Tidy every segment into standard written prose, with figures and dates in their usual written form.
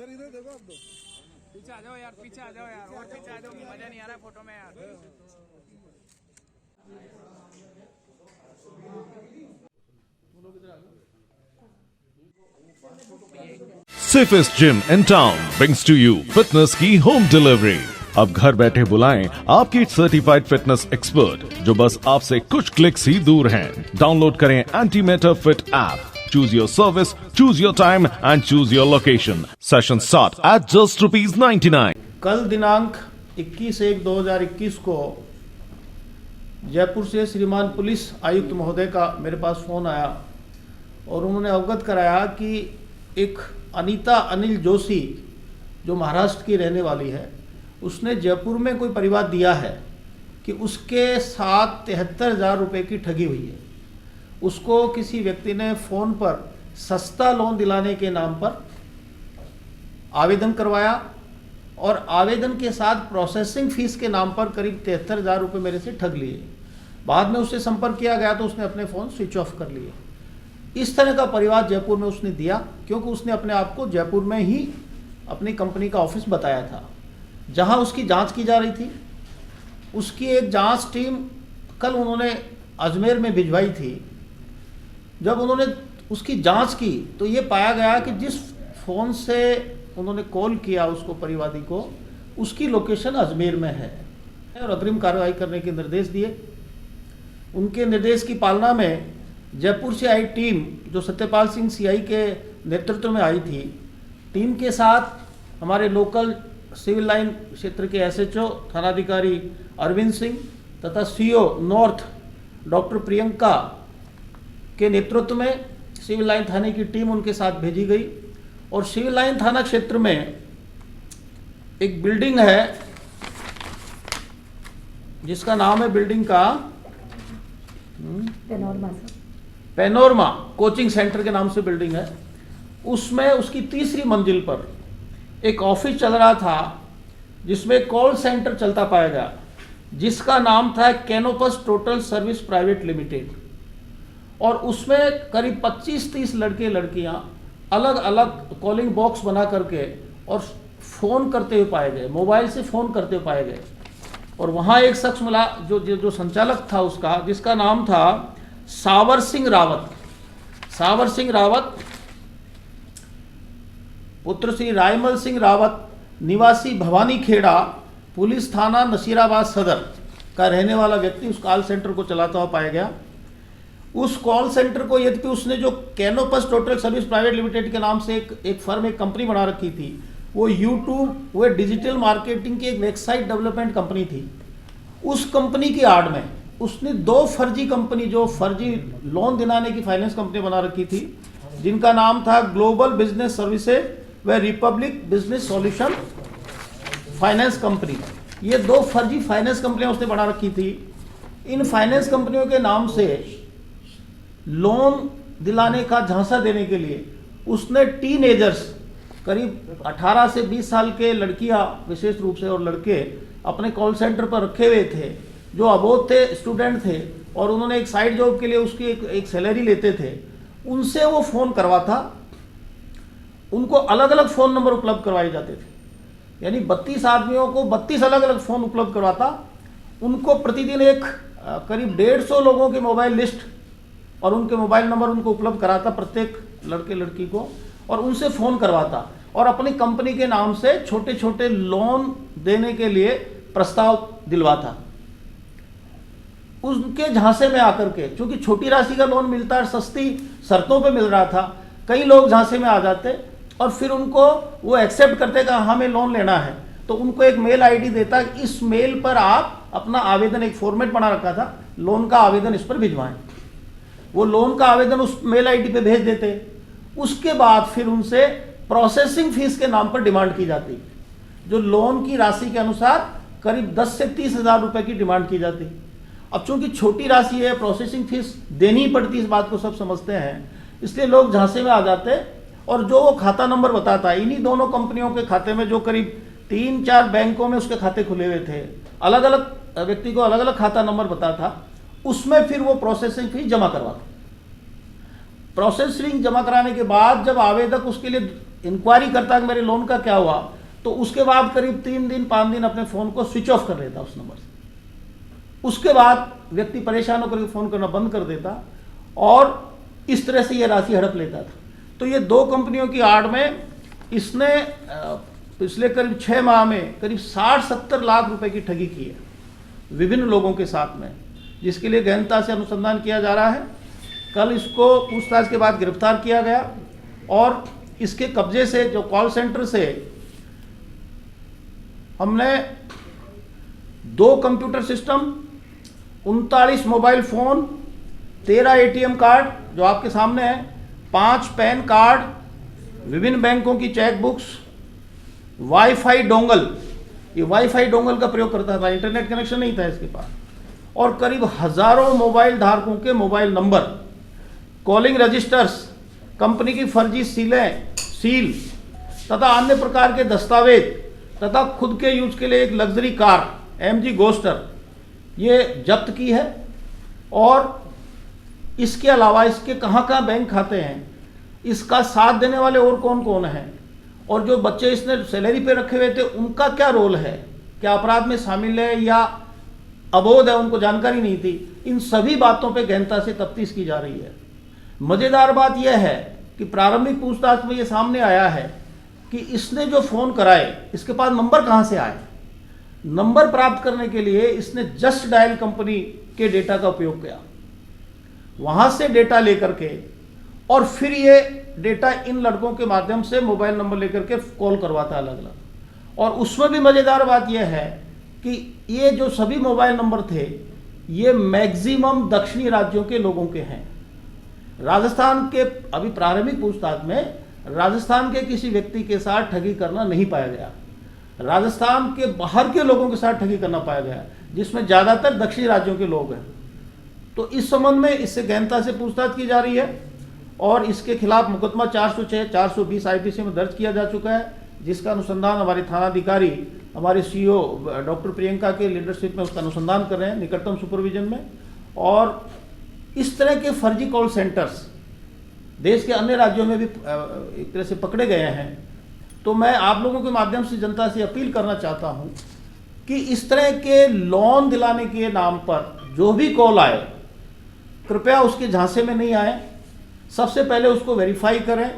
Sir इधर देखो आप दो पीछे आ जाओ यार, पीछे आ जाओ यार, और पीछे आ जाओ, मजा नहीं आ रहा फोटो में यार। Safest Gym in town brings to you fitness की home delivery। अब घर बैठे बुलाएं आपकी सर्टिफाइड फिटनेस एक्सपर्ट जो बस आपसे कुछ क्लिक्स ही दूर हैं। डाउनलोड करें antimatter fit app. Choose your service, choose your time and choose your location. Sessions start at just ₹99। कल दिनांक 21/1/2021 को जयपुर से श्रीमान पुलिस आयुक्त महोदय का मेरे पास फ़ोन आया और उन्होंने अवगत कराया कि एक अनीता अनिल जोशी जो महाराष्ट्र की रहने वाली है, उसने जयपुर में कोई परिवाद दिया है कि उसके साथ 73,000 रुपये की ठगी हुई है। उसको किसी व्यक्ति ने फ़ोन पर सस्ता लोन दिलाने के नाम पर आवेदन करवाया और आवेदन के साथ प्रोसेसिंग फ़ीस के नाम पर करीब 73,000 रुपये मेरे से ठग लिए। बाद में उससे संपर्क किया गया तो उसने अपने फ़ोन स्विच ऑफ कर लिए। इस तरह का परिवाद जयपुर में उसने दिया क्योंकि उसने अपने आप को जयपुर में ही अपनी कंपनी का ऑफिस बताया था, जहां उसकी जांच की जा रही थी। उसकी एक जांच टीम कल उन्होंने अजमेर में भिजवाई थी। जब उन्होंने उसकी जांच की तो ये पाया गया कि जिस फ़ोन से उन्होंने कॉल किया उसको परिवादी को, उसकी लोकेशन अजमेर में है और अग्रिम कार्रवाई करने के निर्देश दिए। उनके निर्देश की पालना में जयपुर से आई टीम जो सत्यपाल सिंह सीआई के नेतृत्व में आई थी, टीम के साथ हमारे लोकल सिविल लाइन क्षेत्र के एसएचओ थानाधिकारी अरविंद सिंह तथा सीओ नॉर्थ डॉक्टर प्रियंका के नेतृत्व में सिविल लाइन थाने की टीम उनके साथ भेजी गई और सिविल लाइन थाना क्षेत्र में एक बिल्डिंग है जिसका नाम है बिल्डिंग का पेनोरमा कोचिंग सेंटर के नाम से बिल्डिंग है। उसमें उसकी तीसरी मंजिल पर एक ऑफिस चल रहा था जिसमें कॉल सेंटर चलता पाया गया, जिसका नाम था Canopus total service private limited. और उसमें करीब 25-30 लड़के लड़कियां अलग अलग कॉलिंग बॉक्स बना करके और फ़ोन करते हुए पाए गए, मोबाइल से फ़ोन करते हुए पाए गए। और वहाँ एक शख्स मिला जो संचालक था उसका, जिसका नाम था सावर सिंह रावत पुत्र श्री रायमल सिंह रावत निवासी भवानी खेड़ा पुलिस थाना नसीराबाद सदर का रहने वाला व्यक्ति उस कॉल सेंटर को चलाता हुआ पाया गया। उस कॉल सेंटर को, यद्यपि उसने जो Canopus total service private limited के नाम से एक फर्म, एक कंपनी बना रखी थी, वो यूट्यूब, वो डिजिटल मार्केटिंग की एक वेबसाइट डेवलपमेंट कंपनी थी। उस कंपनी की आड़ में उसने 2 फर्जी कंपनी, जो फर्जी लोन दिलाने की फाइनेंस कंपनी बना रखी थी, जिनका नाम था ग्लोबल बिजनेस सर्विसेज व Republic business solution finance company. ये 2 फर्जी फाइनेंस कंपनियां उसने बना रखी थी। इन फाइनेंस कंपनियों के नाम से लोन दिलाने का झांसा देने के लिए उसने टीनेजर्स, करीब 18 से 20 साल के लड़कियां विशेष रूप से और लड़के अपने कॉल सेंटर पर रखे हुए थे, जो अबोध थे, स्टूडेंट थे और उन्होंने एक साइड जॉब के लिए उसकी एक सैलरी लेते थे। उनसे वो फ़ोन करवाता, उनको अलग अलग फ़ोन नंबर उपलब्ध करवाए जाते थे। यानी 32 आदमियों को 32 अलग अलग फ़ोन उपलब्ध करवाता। उनको प्रतिदिन एक करीब 150 लोगों की मोबाइल लिस्ट और उनके मोबाइल नंबर उनको उपलब्ध कराता, प्रत्येक लड़के लड़की को, और उनसे फ़ोन करवाता और अपनी कंपनी के नाम से छोटे छोटे लोन देने के लिए प्रस्ताव दिलवाता। उनके झांसे में आकर के, चूंकि छोटी राशि का लोन मिलता है, सस्ती शर्तों पे मिल रहा था, कई लोग झांसे में आ जाते और फिर उनको वो एक्सेप्ट करते कि हमें लोन लेना है, तो उनको एक मेल आईडी देता, इस मेल पर आप अपना आवेदन, एक फॉर्मेट बना रखा था, लोन का आवेदन इस पर भिजवाएं। वो लोन का आवेदन उस मेल आईडी पे भेज देते। उसके बाद फिर उनसे प्रोसेसिंग फीस के नाम पर डिमांड की जाती, जो लोन की राशि के अनुसार करीब 10 से 30,000 रुपए की डिमांड की जाती। अब चूंकि छोटी राशि है, प्रोसेसिंग फीस देनी ही पड़ती, इस बात को सब समझते हैं, इसलिए लोग झांसे में आ जाते। और जो वो खाता नंबर बताता, इन्हीं दोनों कंपनियों के खाते में, जो करीब 3-4 बैंकों में उसके खाते खुले हुए थे, अलग अलग व्यक्ति को अलग अलग खाता नंबर बताता, उसमें फिर वो प्रोसेसिंग फीस जमा करवाता। प्रोसेसिंग जमा कराने के बाद जब आवेदक उसके लिए इंक्वायरी करता कि मेरे लोन का क्या हुआ, तो उसके बाद करीब 3 दिन 5 दिन अपने फ़ोन को स्विच ऑफ कर देता उस नंबर से। उसके बाद व्यक्ति परेशान होकर फ़ोन करना बंद कर देता और इस तरह से ये राशि हड़प लेता था। तो ये 2 कंपनियों की आड़ में इसने पिछले करीब 6 माह में करीब 60-70 लाख रुपए की ठगी की है विभिन्न लोगों के साथ में, जिसके लिए गहनता से अनुसंधान किया जा रहा है। कल इसको पूछताछ के बाद गिरफ्तार किया गया और इसके कब्जे से, जो कॉल सेंटर से हमने 2 computer system, 39 mobile phone, 13 ATM card जो आपके सामने है, 5 पैन कार्ड, विभिन्न बैंकों की चेक बुक्स, वाईफाई डोंगल, ये वाईफाई डोंगल का प्रयोग करता था, इंटरनेट कनेक्शन नहीं था इसके पास, और करीब हजारों मोबाइल धारकों के mobile number, calling registers, company की फर्जी सील तथा अन्य प्रकार के दस्तावेज तथा खुद के यूज के लिए एक लग्जरी कार MG गोस्टर ये जब्त की है। और इसके अलावा इसके कहाँ कहाँ बैंक खाते हैं, इसका साथ देने वाले और कौन कौन हैं, और जो बच्चे इसने सैलरी पे रखे हुए थे उनका क्या रोल है, क्या अपराध में शामिल है या अबोध है, उनको जानकारी नहीं थी। इन सभी बातों पे गहनता से तफ्तीश की जा रही है। मज़ेदार बात यह है कि प्रारंभिक पूछताछ में यह सामने आया है कि इसने जो फ़ोन कराए इसके पास नंबर कहाँ से आए। नंबर प्राप्त करने के लिए इसने जस्ट डायल कंपनी के डेटा का उपयोग किया, वहाँ से डेटा लेकर के और फिर ये डेटा इन लड़कों के माध्यम से मोबाइल नंबर लेकर के कॉल करवाता अलग अलग। और उसमें भी मज़ेदार बात यह है कि ये जो सभी मोबाइल नंबर थे ये मैक्सिमम दक्षिणी राज्यों के लोगों के हैं। राजस्थान के अभी प्रारंभिक पूछताछ में राजस्थान के किसी व्यक्ति के साथ ठगी करना नहीं पाया गया, राजस्थान के बाहर के लोगों के साथ ठगी करना पाया गया, जिसमें ज़्यादातर दक्षिणी राज्यों के लोग हैं। तो इस संबंध में इससे गहनता से पूछताछ की जा रही है और इसके खिलाफ मुकदमा 406, 420 IPC में दर्ज किया जा चुका है, जिसका अनुसंधान हमारे थानाधिकारी, हमारे CEO डॉक्टर प्रियंका के लीडरशिप में उसका अनुसंधान कर रहे हैं निकटतम सुपरविजन में। और इस तरह के फर्जी कॉल सेंटर्स देश के अन्य राज्यों में भी एक तरह से पकड़े गए हैं। तो मैं आप लोगों के माध्यम से जनता से अपील करना चाहता हूं कि इस तरह के लोन दिलाने के नाम पर जो भी कॉल आए कृपया उसके झांसे में नहीं आए। सबसे पहले उसको वेरीफाई करें,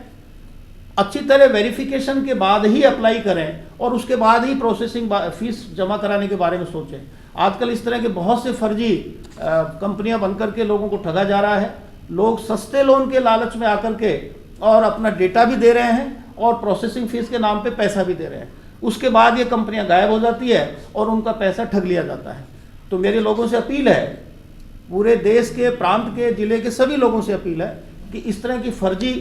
अच्छी तरह वेरिफिकेशन के बाद ही अप्लाई करें और उसके बाद ही प्रोसेसिंग फीस जमा कराने के बारे में सोचें। आजकल इस तरह के बहुत से फर्जी कंपनियां बनकर के लोगों को ठगा जा रहा है। लोग सस्ते लोन के लालच में आकर के और अपना डेटा भी दे रहे हैं और प्रोसेसिंग फीस के नाम पे पैसा भी दे रहे हैं। उसके बाद ये कंपनियां गायब हो जाती है और उनका पैसा ठग लिया जाता है। तो मेरे लोगों से अपील है, पूरे देश के, प्रांत के, जिले के सभी लोगों से अपील है कि इस तरह की फर्जी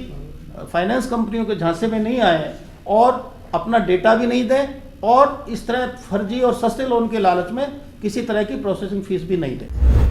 फाइनेंस कंपनियों के झांसे में नहीं आए और अपना डेटा भी नहीं दें और इस तरह फर्जी और सस्ते लोन के लालच में किसी तरह की प्रोसेसिंग फीस भी नहीं दें।